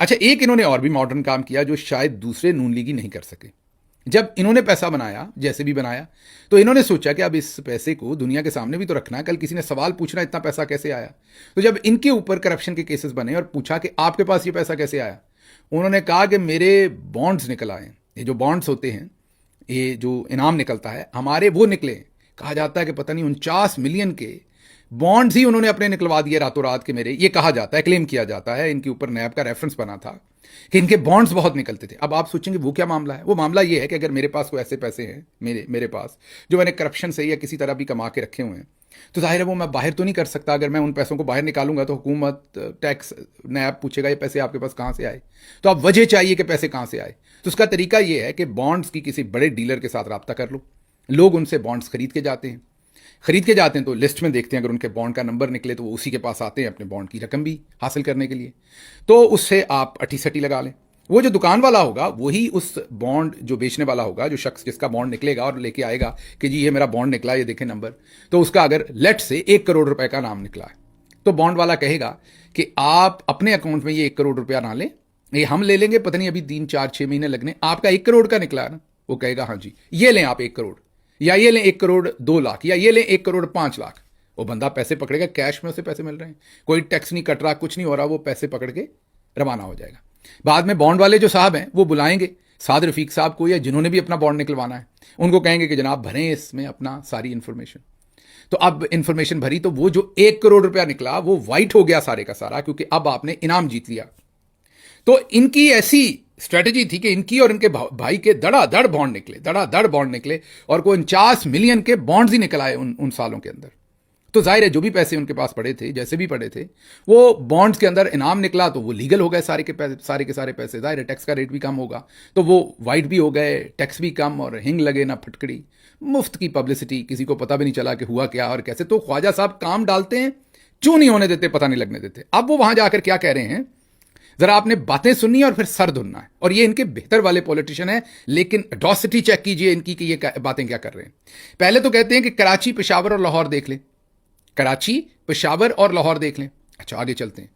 अच्छा, एक इन्होंने और भी मॉडर्न काम किया जो शायद दूसरे नून लीगी नहीं कर सके। जब इन्होंने पैसा बनाया, जैसे भी बनाया, तो इन्होंने सोचा कि अब इस पैसे को दुनिया के सामने भी तो रखना है, कल किसी ने सवाल पूछना इतना पैसा कैसे आया। तो जब इनके ऊपर करप्शन के केसेस बने और पूछा कि आपके पास ये पैसा कैसे आया, उन्होंने कहा कि मेरे बॉन्ड्स निकल आए। ये जो बॉन्ड्स होते हैं, ये जो इनाम निकलता है हमारे, वो निकले। कहा जाता है कि पता नहीं 49 मिलियन के बॉन्ड्स ही उन्होंने अपने निकलवा दिए रातों रात के मेरे। ये कहा जाता है, क्लेम किया जाता है, इनके ऊपर नैब का रेफरेंस बना था कि इनके बॉन्ड्स बहुत निकलते थे। अब आप सोचेंगे वो क्या मामला है? वो मामला ये है कि अगर मेरे पास कोई ऐसे पैसे हैं मेरे पास जो मैंने करप्शन से या किसी तरह भी कमा के रखे हुए हैं, तो जाहिर है वो मैं बाहर तो नहीं कर सकता। अगर मैं उन पैसों को बाहर निकालूंगा तो हुकूमत, टैक्स, नैब पूछेगा ये पैसे आपके पास कहाँ से आए। तो अब वजह चाहिए कि पैसे कहाँ से आए। तो उसका तरीका ये है कि बॉन्ड्स की किसी बड़े डीलर के साथ रब्ता कर लो। लोग उनसे बॉन्ड्स खरीद के जाते हैं तो लिस्ट में देखते हैं, अगर उनके बॉन्ड का नंबर निकले तो वो उसी के पास आते हैं अपने बॉन्ड की रकम भी हासिल करने के लिए। तो उससे आप अटी सटी लगा लें। वो जो दुकान वाला होगा वही उस बॉन्ड जो बेचने वाला होगा, जो शख्स जिसका बॉन्ड निकलेगा और लेके आएगा कि जी ये मेरा बॉन्ड निकला, ये देखें नंबर, तो उसका अगर लेट से 1 करोड़ रुपए का नाम निकला है, तो बॉन्ड वाला कहेगा कि आप अपने अकाउंट में ये 1 करोड़ रुपया ना लें, ये हम ले लेंगे, पता नहीं अभी 3 4 6 महीने लगने, आपका 1 करोड़ का निकला है ना। वो कहेगा हाँ जी, ये लें आप 1 करोड़, या ये लें 1 करोड़ 2 लाख, या ये लें 1 करोड़ 5 लाख। वो बंदा पैसे पकड़ेगा, कैश में उसे पैसे मिल रहे हैं, कोई टैक्स नहीं कट रहा, कुछ नहीं हो रहा, वो पैसे पकड़ के रवाना हो जाएगा। बाद में बॉन्ड वाले जो साहब हैं वो बुलाएंगे साद रफीक साहब को, या जिन्होंने भी अपना बॉन्ड निकलवाना है, उनको कहेंगे कि जनाब भरें इसमें अपना सारी इंफॉर्मेशन। तो अब इंफॉर्मेशन भरी तो वो जो 1 करोड़ रुपया निकला वो वाइट हो गया सारे का सारा, क्योंकि अब आपने इनाम जीत लिया। तो इनकी ऐसी स्ट्रेटजी थी कि इनकी और इनके भाई के धड़ाधड़ बॉन्ड निकले, और कोई 49 मिलियन के बॉन्ड्स ही निकल आए उन सालों के अंदर। तो जाहिर है जो भी पैसे उनके पास पड़े थे, जैसे भी पड़े थे, वो बॉन्ड्स के अंदर इनाम निकला तो वो लीगल हो गए सारे के सारे पैसे। जाहिर है टैक्स का रेट भी कम होगा, तो वो वाइट भी हो गए, टैक्स भी कम, और हिंग लगे ना फटकड़ी, मुफ्त की पब्लिसिटी, किसी को पता भी नहीं चला कि हुआ क्या और कैसे। तो ख्वाजा साहब काम डालते हैं, चूं नहीं होने देते, पता नहीं लगने देते। अब वो वहां जाकर क्या कह रहे हैं, जरा आपने बातें सुननी और फिर सर धुनना है। और ये इनके बेहतर वाले पॉलिटिशियन है, लेकिन एट्रॉसिटी चेक कीजिए इनकी कि ये बातें क्या कर रहे हैं। पहले तो कहते हैं कि कराची, पेशावर और लाहौर देख लें, कराची, पेशावर और लाहौर देख लें। अच्छा, आगे चलते हैं।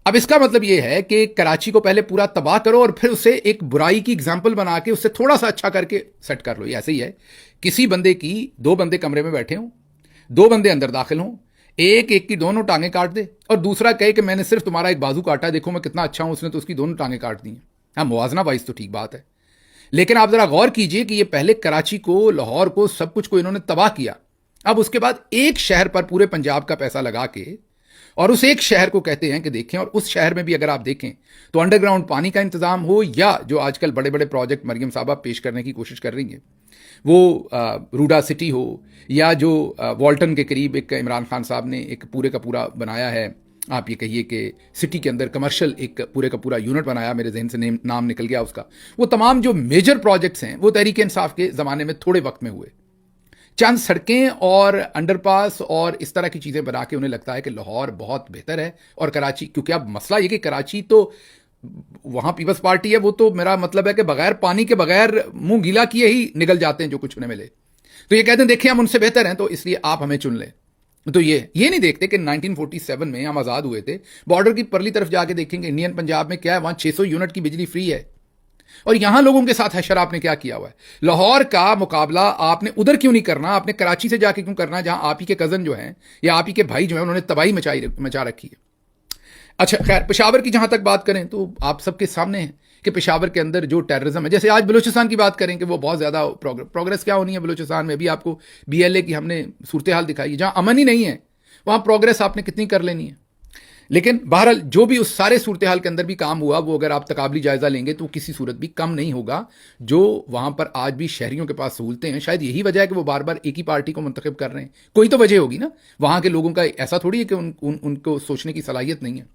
अब इसका मतलब यह है कि कराची को पहले पूरा तबाह करो और फिर उसे एक बुराई की एग्जाम्पल बना के उससे थोड़ा सा अच्छा करके सेट कर लो। ये ऐसे ही है, किसी बंदे की 2 बंदे कमरे में बैठे हों, 2 बंदे अंदर दाखिल हों, एक की दोनों टांगे काट दे और दूसरा कहे कि मैंने सिर्फ तुम्हारा एक बाजू काटा है, देखो मैं कितना अच्छा हूं, उसने तो उसकी दोनों टांगे काट दी हैं। हाँ, मुवाजना वाइज तो ठीक बात है, लेकिन आप जरा गौर कीजिए कि ये पहले कराची को, लाहौर को, सब कुछ को इन्होंने तबाह किया। अब उसके बाद एक शहर पर पूरे पंजाब का पैसा लगा के और उस एक शहर को कहते हैं कि देखें, और उस शहर में भी अगर आप देखें तो अंडरग्राउंड पानी का इंतजाम हो, या जो आजकल बड़े बड़े प्रोजेक्ट मरियम साहबा पेश करने की कोशिश कर रही हैं, वो रूडा सिटी हो, या जो वॉल्टन के करीब एक इमरान खान साहब ने एक पूरे का पूरा बनाया है, आप ये कहिए कि सिटी के अंदर कमर्शियल एक पूरे का पूरा यूनिट बनाया, मेरे जहन से नाम निकल गया उसका। वो तमाम जो मेजर प्रोजेक्ट्स हैं वो तहरीक इंसाफ के ज़माने में थोड़े वक्त में हुए। चंद सड़कें और अंडरपास और इस तरह की चीज़ें बना के उन्हें लगता है कि लाहौर बहुत बेहतर है और कराची, क्योंकि अब मसला ये कि कराची तो वहां पीपल्स पार्टी है, वो तो मेरा मतलब है कि बगैर पानी के, बगैर मुंह गीला किए ही निकल जाते हैं जो कुछ उन्हें मिले। तो ये कहते हैं देखिए हम उनसे बेहतर हैं, तो इसलिए आप हमें चुन लें। तो ये नहीं देखते कि 1947 में हम आज़ाद हुए थे, बॉर्डर की परली तरफ जाके देखेंगे इंडियन पंजाब में क्या है, वहां 600 यूनिट की बिजली फ्री है। और यहां लोगों के साथ हशर आपने क्या किया हुआ है। लाहौर का मुकाबला आपने उधर क्यों नहीं करना, आपने कराची से जाके क्यों करना, जहां आप ही के कजन जो हैं या आप ही के भाई जो हैं उन्होंने तबाही मचा रखी है। अच्छा, खैर, पेशावर की जहां तक बात करें तो आप सबके सामने है कि पेशावर के अंदर जो टेररिज्म है, जैसे आज बलूचिस्तान की बात करें कि वो बहुत ज़्यादा प्रोग्रेस क्या होनी है बलूचिस्तान में, भी आपको BLA की हमने सूरत हाल दिखाई है, जहां अमन ही नहीं है वहां प्रोग्रेस आपने कितनी कर लेनी है। लेकिन बहरहाल जो भी उस सारे सूरत हाल के अंदर भी काम हुआ, वो अगर आप तकाबली जायजा लेंगे तो किसी सूरत भी कम नहीं होगा जो वहां पर आज भी शहरियों के पास सहूलतें हैं। शायद यही वजह है कि वो बार बार एक ही पार्टी को मुंतखब कर रहे हैं, कोई तो वजह होगी ना। वहां के लोगों का ऐसा थोड़ी है कि उनको सोचने की सलाहियत नहीं है।